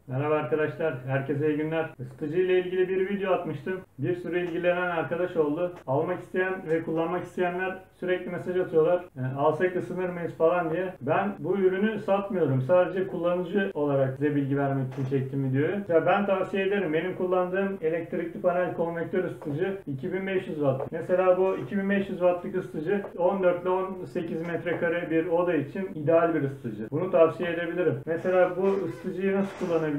Merhaba arkadaşlar, herkese iyi günler. Isıtıcı ile ilgili bir video atmıştım. Bir sürü ilgilenen arkadaş oldu. Almak isteyen ve kullanmak isteyenler sürekli mesaj atıyorlar. Alsak ısınır mıyız falan diye. Ben bu ürünü satmıyorum. Sadece kullanıcı olarak size bilgi vermek için çektim videoyu. Ya ben tavsiye ederim. Benim kullandığım elektrikli panel konvektör ısıtıcı 2500 watt. Mesela bu 2500 wattlık ısıtıcı 14 ile 18 metrekare bir oda için ideal bir ısıtıcı. Bunu tavsiye edebilirim. Mesela bu ısıtıcıyı nasıl kullanabilirsiniz?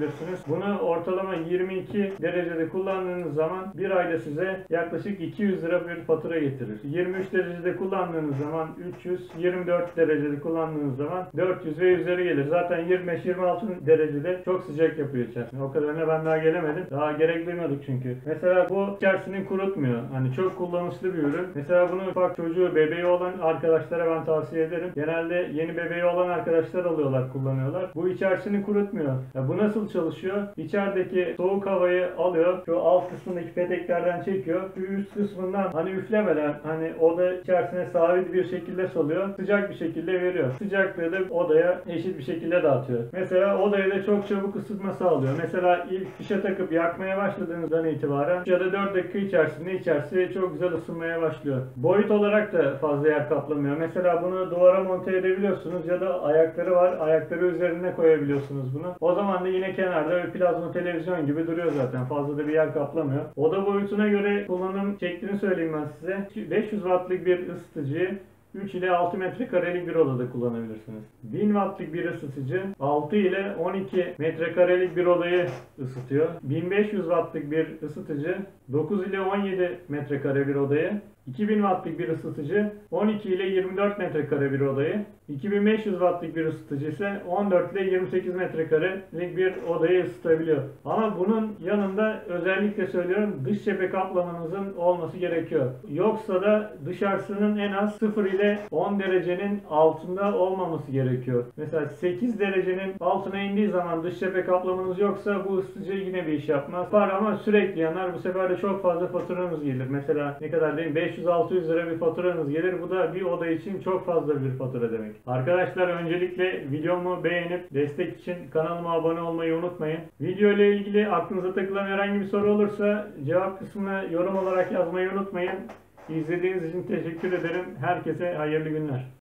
Bunu ortalama 22 derecede kullandığınız zaman bir ayda size yaklaşık 200 lira bir fatura getirir. 23 derecede kullandığınız zaman 300, 24 derecede kullandığınız zaman 400 ve üzeri gelir. Zaten 25-26 derecede çok sıcak yapıyor içerisinde. O kadarına ben daha gelemedim. Daha gerek duymadık çünkü. Mesela bu içerisini kurutmuyor. Hani çok kullanışlı bir ürün. Mesela bunu ufak çocuğu, bebeği olan arkadaşlara ben tavsiye ederim. Genelde yeni bebeği olan arkadaşlar alıyorlar, kullanıyorlar. Bu içerisini kurutmuyor. Ya bu nasıl çalışıyor? İçerideki soğuk havayı alıyor. Şu alt kısmındaki peteklerden çekiyor. Şu üst kısmından hani üflemeden hani oda içerisine sabit bir şekilde salıyor. Sıcak bir şekilde veriyor. Sıcaklığı da odaya eşit bir şekilde dağıtıyor. Mesela odayı da çok çabuk ısıtma sağlıyor. Mesela ilk fişe takıp yakmaya başladığınızdan itibaren ya da 4 dakika içerisinde içerisi çok güzel ısınmaya başlıyor. Boyut olarak da fazla yer kaplamıyor. Mesela bunu duvara monte edebiliyorsunuz ya da ayakları var. Ayakları üzerine koyabiliyorsunuz bunu. O zaman da yine kenarda bir plazma televizyon gibi duruyor zaten. Fazla da bir yer kaplamıyor. Oda boyutuna göre kullanım şeklini söyleyeyim ben size. 500 wattlık bir ısıtıcıyı 3 ile 6 metrekarelik bir odada kullanabilirsiniz. 1000 wattlık bir ısıtıcı 6 ile 12 metrekarelik bir odayı ısıtıyor. 1500 wattlık bir ısıtıcı 9 ile 17 metrekare bir odayı, 2000 wattlık bir ısıtıcı 12 ile 24 metrekare bir odayı, 2500 wattlık bir ısıtıcı ise 14 ile 28 metrekarelik bir odayı ısıtabiliyor. Ama bunun yanında özellikle söylüyorum dış cephe kaplamanızın olması gerekiyor. Yoksa da dışarısının en az 0 ile 10 derecenin altında olmaması gerekiyor. Mesela 8 derecenin altına indiği zaman dış cephe kaplamanız yoksa bu ısıtıcı yine bir iş yapmaz. Var ama sürekli yanar. Bu sefer de çok fazla faturanız gelir. Mesela ne kadar değil 500-600 lira bir faturanız gelir. Bu da bir oda için çok fazla bir fatura demek. Arkadaşlar öncelikle videomu beğenip destek için kanalıma abone olmayı unutmayın. Video ile ilgili aklınıza takılan herhangi bir soru olursa cevap kısmına yorum olarak yazmayı unutmayın. İzlediğiniz için teşekkür ederim. Herkese hayırlı günler.